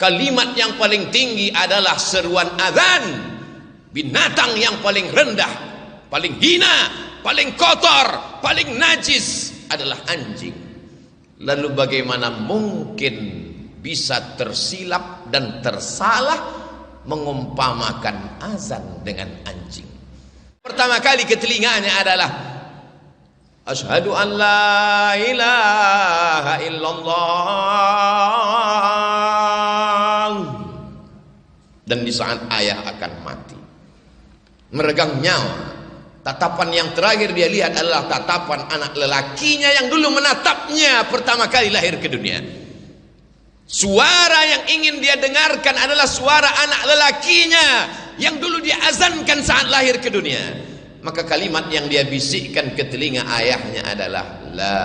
Kalimat yang paling tinggi adalah seruan azan. Binatang yang paling rendah, paling hina, paling kotor, paling najis adalah anjing. Lalu bagaimana mungkin bisa tersilap dan tersalah mengumpamakan azan dengan anjing? Pertama kali ke telinganya adalah asyhadu an la ilaha illallah. Dan di saat ayah akan mati, meregang nyawa, tatapan yang terakhir dia lihat adalah tatapan anak lelakinya yang dulu menatapnya pertama kali lahir ke dunia. Suara yang ingin dia dengarkan adalah suara anak lelakinya yang dulu dia azankan saat lahir ke dunia. Maka kalimat yang dia bisikkan ke telinga ayahnya adalah la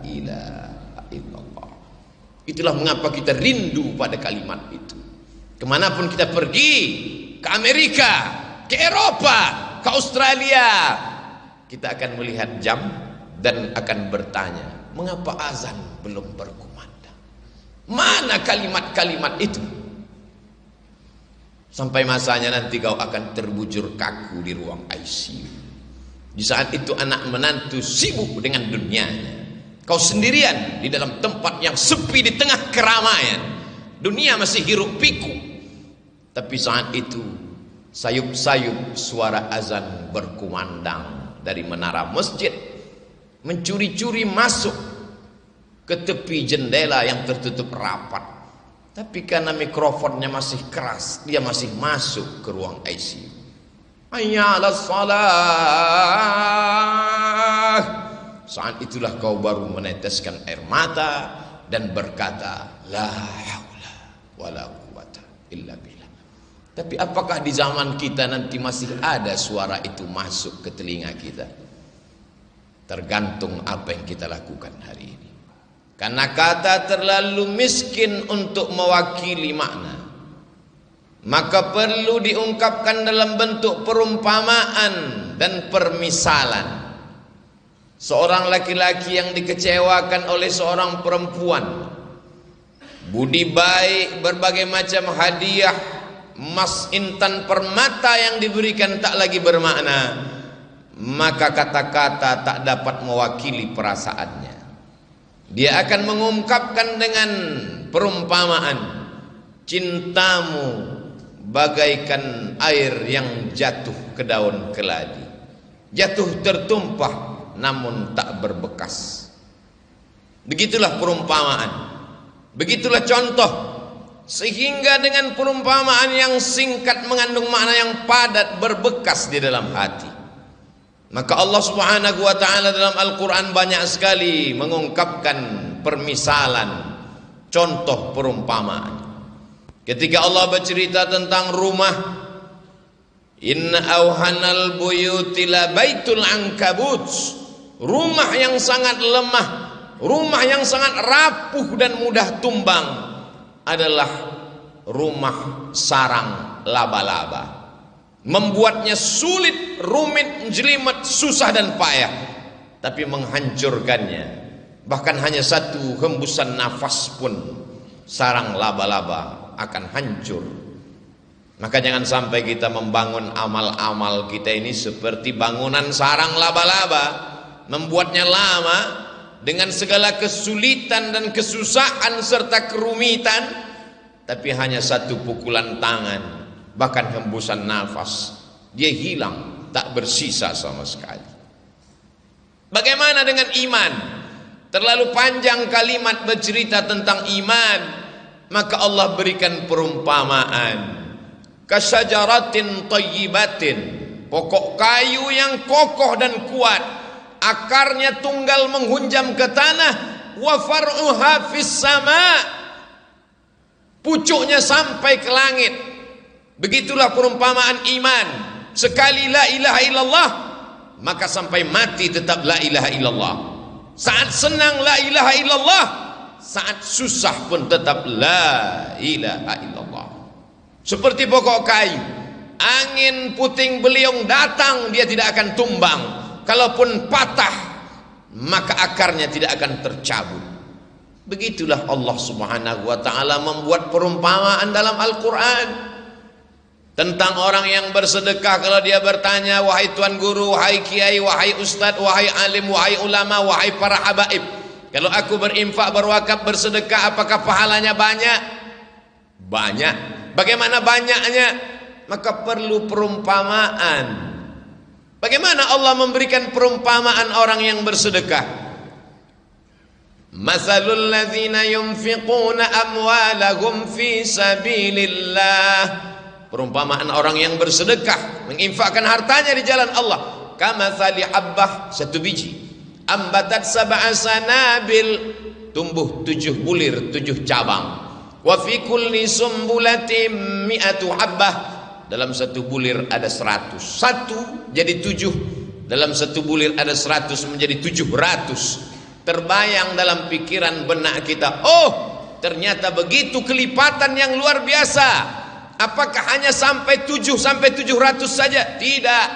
ilaha illallah. Itulah mengapa kita rindu pada kalimat itu. Kemanapun kita pergi, ke Amerika, ke Eropa, ke Australia, kita akan melihat jam dan akan bertanya, mengapa azan belum berkumandang? Mana kalimat-kalimat itu? Sampai masanya nanti kau akan terbujur kaku di ruang ICU. Di saat itu anak menantu sibuk dengan dunianya, kau sendirian di dalam tempat yang sepi di tengah keramaian. Dunia masih hiruk pikuk. Tapi saat itu sayup-sayup suara azan berkumandang dari menara masjid, mencuri-curi masuk ke tepi jendela yang tertutup rapat. Tapi karena mikrofonnya masih keras, dia masih masuk ke ruang ICU. Hayya 'alas shalah. Saat itulah kau baru meneteskan air mata dan berkata, la haula wala quwata illa billah. Tapi apakah di zaman kita nanti masih ada suara itu masuk ke telinga kita? Tergantung apa yang kita lakukan hari ini. Karena kata terlalu miskin untuk mewakili makna, maka perlu diungkapkan dalam bentuk perumpamaan dan permisalan. Seorang laki-laki yang dikecewakan oleh seorang perempuan, budi baik, berbagai macam hadiah, emas, intan, permata yang diberikan tak lagi bermakna, maka kata-kata tak dapat mewakili perasaannya. Dia akan mengungkapkan dengan perumpamaan, cintamu bagaikan air yang jatuh ke daun keladi, jatuh tertumpah namun tak berbekas. Begitulah perumpamaan, begitulah contoh. Sehingga dengan perumpamaan yang singkat mengandung makna yang padat, berbekas di dalam hati. Maka Allah Subhanahu wa ta'ala dalam Al-Quran banyak sekali mengungkapkan permisalan, contoh perumpamaan. Ketika Allah bercerita tentang rumah, inna awhanal buyuti la baitul ankabut, rumah yang sangat lemah, rumah yang sangat rapuh dan mudah tumbang adalah rumah sarang laba-laba. Membuatnya sulit, rumit, jelimet, susah dan payah. Tapi menghancurkannya, bahkan hanya satu hembusan nafas pun sarang laba-laba akan hancur. Maka jangan sampai kita membangun amal-amal kita ini seperti bangunan sarang laba-laba, membuatnya lama dengan segala kesulitan dan kesusahan serta kerumitan, tapi hanya satu pukulan tangan, bahkan hembusan nafas, dia hilang, tak bersisa sama sekali. Bagaimana dengan iman? Terlalu panjang kalimat bercerita tentang iman, maka Allah berikan perumpamaan. Kasyajaratin thayyibatin, pokok kayu yang kokoh dan kuat, akarnya tunggal menghunjam ke tanah, wa far'uha fis sama', pucuknya sampai ke langit. Begitulah perumpamaan iman. Sekali la ilaha illallah, maka sampai mati tetap la ilaha illallah. Saat senang la ilaha illallah, saat susah pun tetap la ilaha illallah. Seperti pokok kayu, angin puting beliung datang, dia tidak akan tumbang. Kalaupun patah, maka akarnya tidak akan tercabut. Begitulah Allah Subhanahu wa ta'ala membuat perumpamaan dalam Al-Quran tentang orang yang bersedekah. Kalau dia bertanya, wahai tuan guru, wahai kiai, wahai ustadz, wahai alim, wahai ulama, wahai para habaib, kalau aku berinfak, berwakaf, bersedekah, apakah pahalanya banyak? Banyak. Bagaimana banyaknya? Maka perlu perumpamaan. Bagaimana Allah memberikan perumpamaan orang yang bersedekah? Mathalul ladzina yunfiquna amwalahum fi sabilillah. Perumpamaan orang yang bersedekah, menginfakkan hartanya di jalan Allah. Kamathali habbah, satu biji, ambatat sab'a sanabil, tumbuh 7 bulir, 7 cabang. Wa fi kulli sumbulatin mi'atu habbah, dalam satu bulir ada 100. Satu jadi 7, dalam satu bulir ada 100, menjadi 700. Terbayang dalam pikiran benak kita, oh ternyata begitu kelipatan yang luar biasa. Apakah hanya sampai 7 sampai 700 saja? Tidak.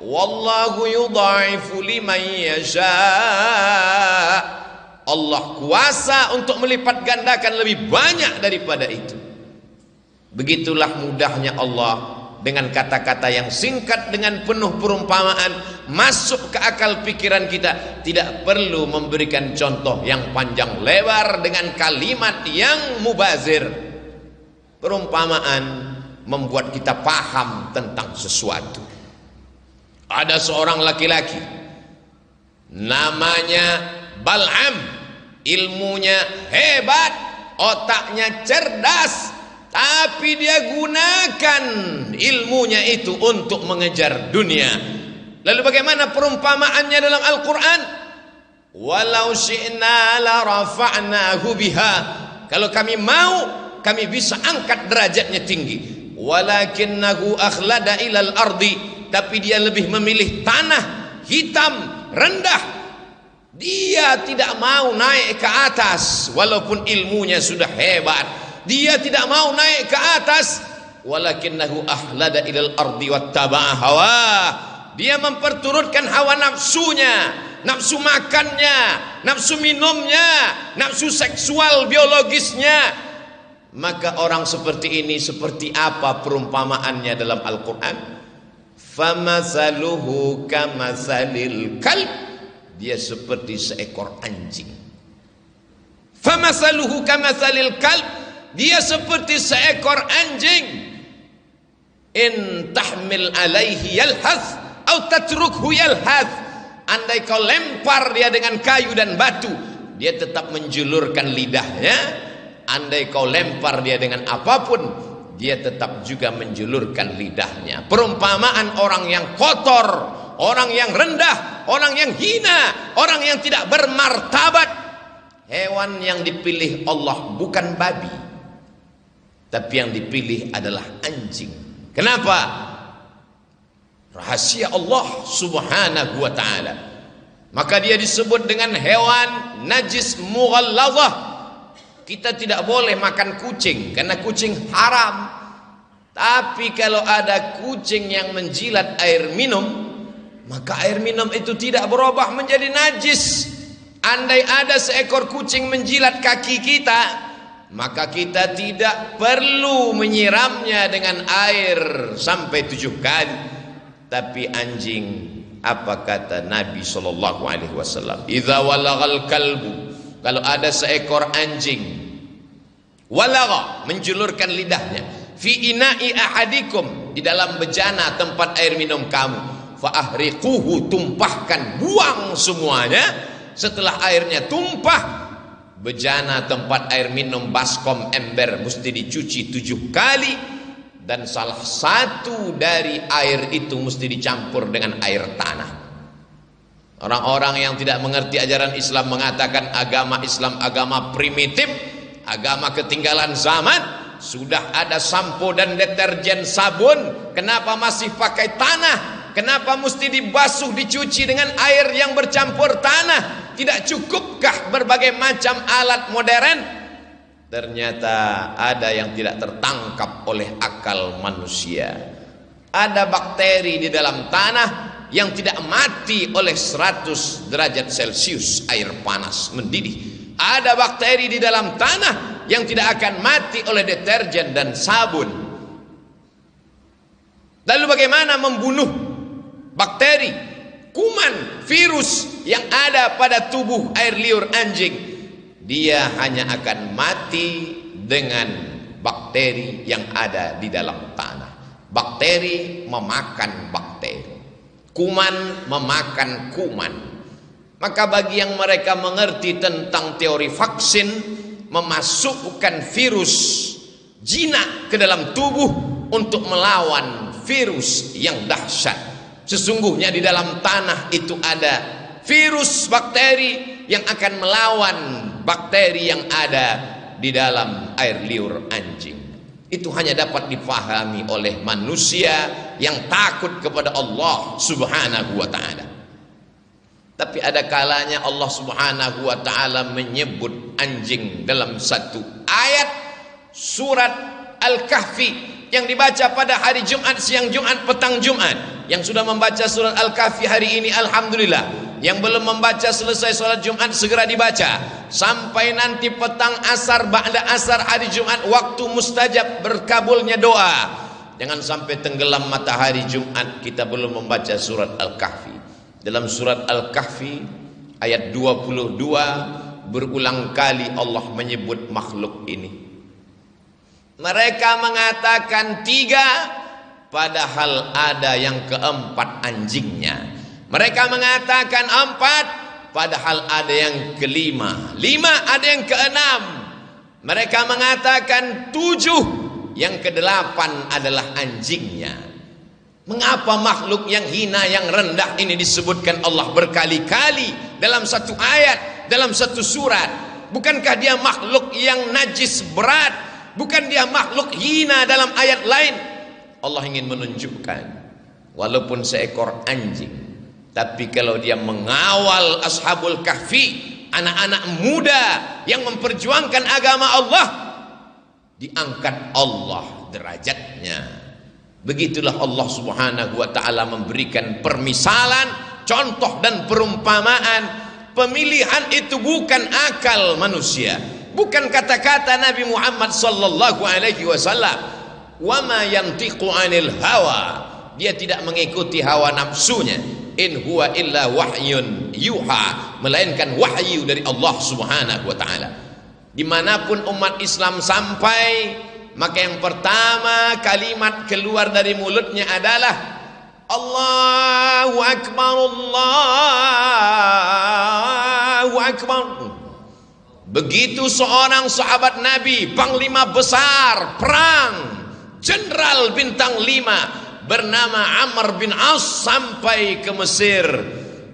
Wallahu yudha'ifu liman yasha. Allah kuasa untuk melipat gandakan lebih banyak daripada itu. Begitulah mudahnya Allah dengan kata-kata yang singkat, dengan penuh perumpamaan, masuk ke akal pikiran kita. Tidak perlu memberikan contoh yang panjang lebar dengan kalimat yang mubazir. Perumpamaan membuat kita paham tentang sesuatu. Ada seorang laki-laki namanya Bal'am, ilmunya hebat, otaknya cerdas, tapi dia gunakan ilmunya itu untuk mengejar dunia. Lalu bagaimana perumpamaannya dalam Al-Quran? Walau syi'na la rafa'nahu biha. Kalau kami mau, kami bisa angkat derajatnya tinggi. Walakinnahu akhlada ilal ardi. Tapi dia lebih memilih tanah hitam, rendah. Dia tidak mau naik ke atas, walaupun ilmunya sudah hebat. Dia tidak mau naik ke atas. Walakinnahu ahlada ilal ardi wattaba'a hawa. Dia memperturutkan hawa nafsunya, nafsu makannya, nafsu minumnya, nafsu seksual biologisnya. Maka orang seperti ini seperti apa perumpamaannya dalam Al-Quran? Famathaluhu kamathalil kalb. Dia seperti seekor anjing. Famathaluhu kamathalil kalb. Dia seperti seekor anjing. In tahmil alaihi yalhath atau tatrukhu yalhath. Andai kau lempar dia dengan kayu dan batu, dia tetap menjulurkan lidahnya. Andai kau lempar dia dengan apapun, dia tetap juga menjulurkan lidahnya. Perumpamaan orang yang kotor, orang yang rendah, orang yang hina, orang yang tidak bermartabat. Hewan yang dipilih Allah bukan babi, tapi yang dipilih adalah anjing. Kenapa? Rahasia Allah Subhanahu wa ta'ala. Maka dia disebut dengan hewan najis mughallazah. Kita tidak boleh makan kucing karena kucing haram. Tapi kalau ada kucing yang menjilat air minum, maka air minum itu tidak berubah menjadi najis. Andai ada seekor kucing menjilat kaki kita, maka kita tidak perlu menyiramnya dengan air sampai 7 kali. Tapi anjing, apa kata Nabi SAW? Idza walagal kalbu, kalau ada seekor anjing, walagha, menjulurkan lidahnya, fi ina'i ahadikum, di dalam bejana tempat air minum kamu, fa ahriquhu, tumpahkan, buang semuanya. Setelah airnya tumpah, bejana tempat air minum, baskom, ember mesti dicuci 7 kali. Dan salah satu dari air itu mesti dicampur dengan air tanah. Orang-orang yang tidak mengerti ajaran Islam mengatakan agama Islam agama primitif, agama ketinggalan zaman. Sudah ada sampo dan deterjen sabun, kenapa masih pakai tanah? Kenapa mesti dibasuh, dicuci dengan air yang bercampur tanah? Tidak cukupkah berbagai macam alat modern? Ternyata ada yang tidak tertangkap oleh akal manusia. Ada bakteri di dalam tanah yang tidak mati oleh 100 derajat Celcius air panas mendidih. Ada bakteri di dalam tanah yang tidak akan mati oleh deterjen dan sabun. Lalu bagaimana membunuh bakteri, kuman, virus yang ada pada tubuh air liur anjing? Dia hanya akan mati dengan bakteri yang ada di dalam tanah. Bakteri memakan bakteri, kuman memakan kuman. Maka bagi yang mereka mengerti tentang teori vaksin, memasukkan virus jinak ke dalam tubuh untuk melawan virus yang dahsyat. Sesungguhnya di dalam tanah itu ada virus bakteri yang akan melawan bakteri yang ada di dalam air liur anjing. Itu hanya dapat dipahami oleh manusia yang takut kepada Allah Subhanahu wa ta'ala. Tapi ada kalanya Allah Subhanahu wa ta'ala menyebut anjing dalam satu ayat surat Al-Kahfi yang dibaca pada hari Jumat, siang Jumat, petang Jumat. Yang sudah membaca surat Al-Kahfi hari ini alhamdulillah. Yang belum membaca selesai sholat Jumat segera dibaca sampai nanti petang asar, ba'da asar hari Jumat, waktu mustajab berkabulnya doa. Jangan sampai tenggelam matahari Jumat kita belum membaca surat Al-Kahfi. Dalam surat Al-Kahfi ayat 22 berulang kali Allah menyebut makhluk ini. Mereka mengatakan 3, padahal ada yang keempat anjingnya. Mereka mengatakan 4, padahal ada yang kelima. 5, ada yang ke-6. Mereka mengatakan 7, yang ke-8 adalah anjingnya. Mengapa makhluk yang hina, yang rendah ini disebutkan Allah berkali-kali dalam satu ayat, dalam satu surat? Bukankah dia makhluk yang najis berat? Bukan dia makhluk hina dalam ayat lain? Allah ingin menunjukkan walaupun seekor anjing, tapi kalau dia mengawal Ashabul Kahfi, anak-anak muda yang memperjuangkan agama Allah, diangkat Allah derajatnya. Begitulah Allah Subhanahu wa ta'ala memberikan permisalan, contoh dan perumpamaan. Pemilihan itu bukan akal manusia, bukan kata-kata Nabi Muhammad sallallahu alaihi wasallam. Wa ma yantiqu 'anil hawa, dia tidak mengikuti hawa nafsunya. In huwa illa wahyun yuha, melainkan wahyu dari Allah Subhanahu wa ta'ala. Dimanapun umat Islam sampai, maka yang pertama kalimat keluar dari mulutnya adalah Allahu Akbar, Allahu Akbar. Begitu seorang sahabat Nabi, panglima besar perang, jenderal bintang 5 bernama Amr bin As sampai ke Mesir,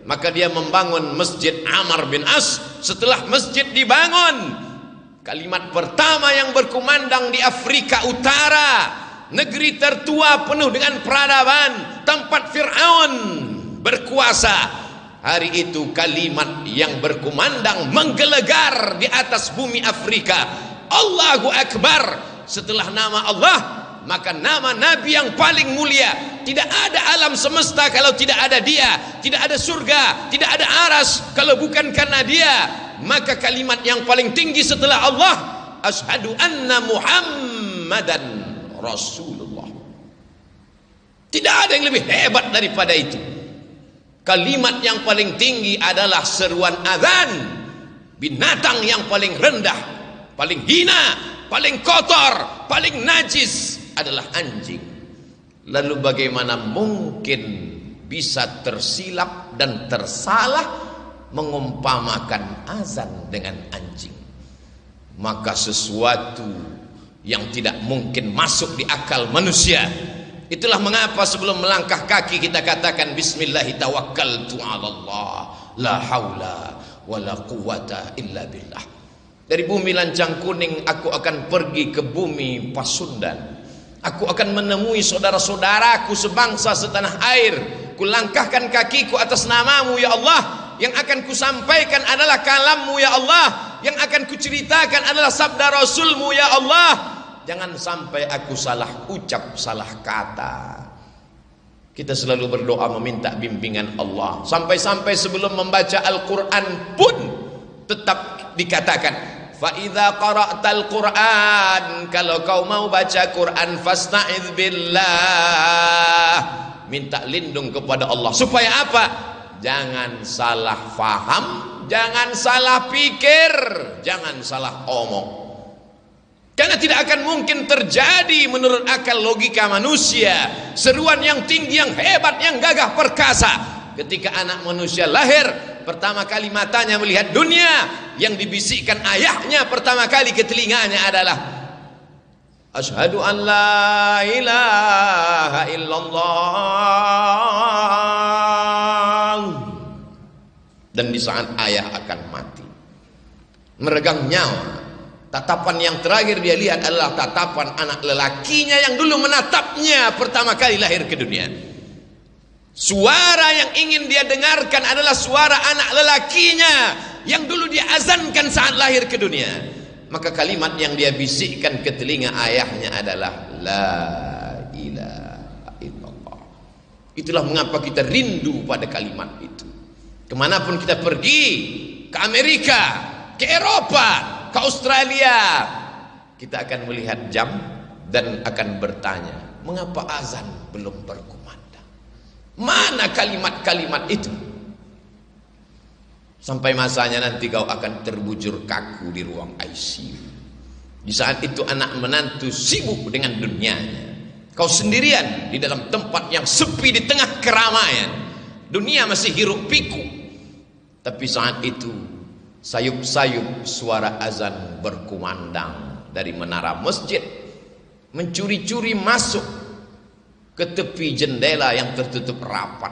maka dia membangun Masjid Amr bin As. Setelah masjid dibangun, kalimat pertama yang berkumandang di Afrika Utara, negeri tertua penuh dengan peradaban, tempat Fir'aun berkuasa, hari itu kalimat yang berkumandang menggelegar di atas bumi Afrika, Allahu Akbar. Setelah nama Allah, maka nama Nabi yang paling mulia. Tidak ada alam semesta kalau tidak ada dia, tidak ada surga, tidak ada aras kalau bukan karena dia. Maka kalimat yang paling tinggi setelah Allah, asyhadu anna Muhammadan Rasulullah. Tidak ada yang lebih hebat daripada itu. Kalimat yang paling tinggi adalah seruan azan. Binatang yang paling rendah, paling hina, paling kotor, paling najis adalah anjing. Lalu bagaimana mungkin bisa tersilap dan tersalah mengumpamakan azan dengan anjing? Maka sesuatu yang tidak mungkin masuk di akal manusia. Itulah mengapa sebelum melangkah kaki kita katakan bismillahi tawakkaltu 'alallah la haula wala quwata illa billah. Dari bumi Lancang Kuning aku akan pergi ke bumi Pasundan. Aku akan menemui saudara-saudaraku sebangsa setanah air. Kulangkahkan kakiku atas namamu ya Allah. Yang akan kusampaikan adalah kalammu ya Allah. Yang akan kuceritakan adalah sabda Rasulmu ya Allah. Jangan sampai aku salah ucap, salah kata. Kita selalu berdoa meminta bimbingan Allah. Sampai-sampai sebelum membaca Al-Quran pun tetap dikatakan, fa idza qara'tal Qur'an, kalau kau mau baca Quran, fasta'idz billah, minta lindung kepada Allah. Supaya apa? Jangan salah faham, jangan salah pikir, jangan salah omong. Karena tidak akan mungkin terjadi menurut akal logika manusia seruan yang tinggi, yang hebat, yang gagah perkasa ketika anak manusia lahir. Pertama kali matanya melihat dunia, yang dibisikkan ayahnya pertama kali ke telinganya adalah asyhadu an la ilaha illallah. Dan di saat ayah akan mati, meregang nyawa, tatapan yang terakhir dia lihat adalah tatapan anak lelakinya yang dulu menatapnya pertama kali lahir ke dunia. Suara yang ingin dia dengarkan adalah suara anak lelakinya yang dulu dia azankan saat lahir ke dunia. Maka kalimat yang dia bisikkan ke telinga ayahnya adalah la ilaha illallah. Itulah mengapa kita rindu pada kalimat itu. Kemanapun kita pergi, ke Amerika, ke Eropa, ke Australia, kita akan melihat jam dan akan bertanya, mengapa azan belum berkumandang? Mana kalimat-kalimat itu? Sampai masanya nanti kau akan terbujur kaku di ruang ICU. Di saat itu anak menantu sibuk dengan dunianya, kau sendirian di dalam tempat yang sepi di tengah keramaian. Dunia masih hiruk pikuk. Tapi saat itu sayup-sayup suara azan berkumandang dari menara masjid, mencuri-curi masuk ke tepi jendela yang tertutup rapat.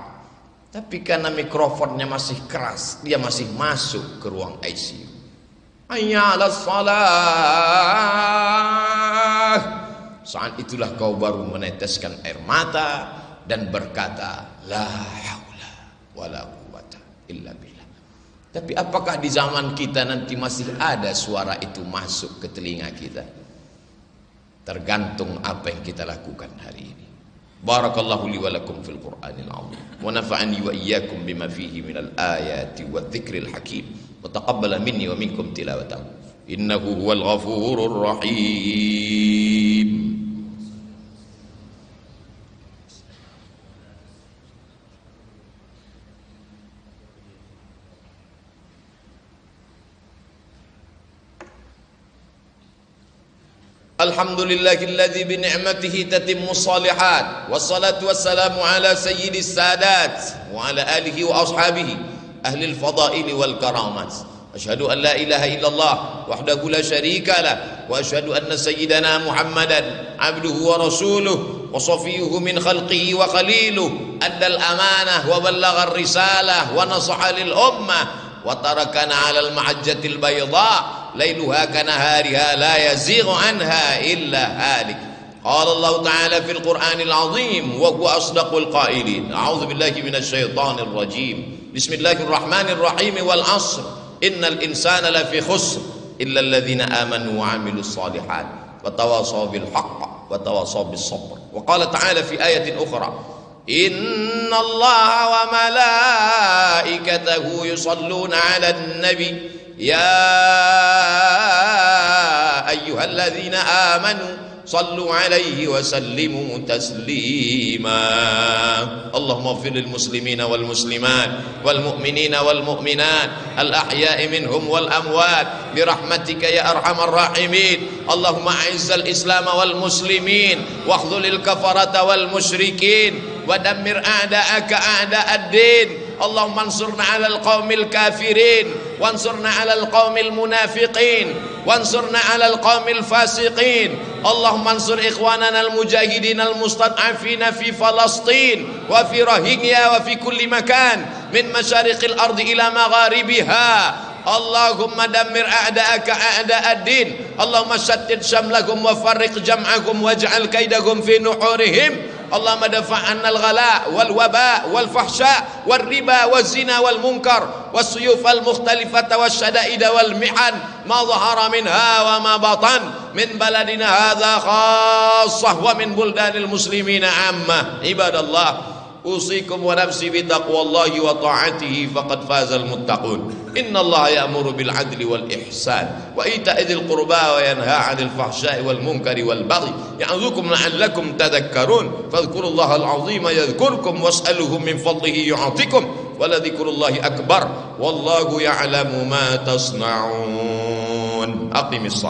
Tapi karena mikrofonnya masih keras, dia masih masuk ke ruang ICU. Hayya 'alas shalah. Saat itulah kau baru meneteskan air mata dan berkata, la haula wala quwata illa billah. Tapi apakah di zaman kita nanti masih ada suara itu masuk ke telinga kita? Tergantung apa yang kita lakukan hari ini. Barakallahu li wa lakum fil Qur'anil azim wa nafa'ani wa iyyakum bima fihi minal ayati wadh-dhikril hakim wa taqabbala minni wa minkum tilawatahu innahu huwal ghafurur rahim. Alhamdulillahilladzi bi ni'matihi tatimmu shalihat wassalatu wassalamu ala sayyidis sadat wa ala alihi wa ashabihi ahli al-fadaili wal karamat. Asyhadu an la ilaha illallah wahdahu la syarika lah wa asyhadu anna sayyidana Muhammadan abduhu wa rasuluh wa safiyuhu min khalqihi wa khaliluh addal amanah wa ballagha ar-risalah wa nasaha lil ummah wa tarakana 'ala al-mahajjatil bayda ليلها كنهارها لا يزيغ عنها إلا هالك. قال الله تعالى في القرآن العظيم وهو أصدق القائلين أعوذ بالله من الشيطان الرجيم بسم الله الرحمن الرحيم والعصر إن الإنسان لفي خسر إلا الذين آمنوا وعملوا الصالحات وتواصوا بالحق وتواصوا بالصبر. وقال تعالى في آية أخرى إن الله وملائكته يصلون على النبي يا أيها الذين آمنوا صلوا عليه وسلموا تسليما. اللهم اغفر للمسلمين والمسلمات والمؤمنين والمؤمنات الأحياء منهم والأموات برحمتك يا أرحم الراحمين. اللهم أعز الإسلام والمسلمين واخذل الكفرة والمشركين ودمر أعداءك أعداء الدين. اللهم انصرنا على القوم الكافرين وانصرنا على القوم المنافقين وانصرنا على القوم الفاسقين. اللهم انصر إخواننا المجاهدين المستضعفين في فلسطين وفي روهينيا وفي كل مكان من مشارق الأرض إلى مغاربها. اللهم دمر أعداءك أعداء الدين. اللهم شتت شملهم وفرق جمعهم واجعل كيدهم في نحورهم. اللهم دفع عنا الغلاء والوباء والفحشاء والربا والزنا والمنكر والسيوف المختلفة والشدائد والمحن ما ظهر منها وما بطن من بلدنا هذا خاصة ومن بلدان المسلمين عامة. عباد الله أوصيكم ونفسي بتقوى الله وطاعته فقد فاز المتقون. Innallaha ya'muru bil 'adli wal ihsan wa ita'i dzil qurba wa yanha 'anil fahsya'i wal munkari wal baghi ya'idzukum la'allakum tadhakkarun. Fadhkurullahal 'azima yadhkurkum was'aluhu min fadlihi yu'tikum wa la dzikrullahi akbar wallahu ya'lamu ma tasna'un. Aqimis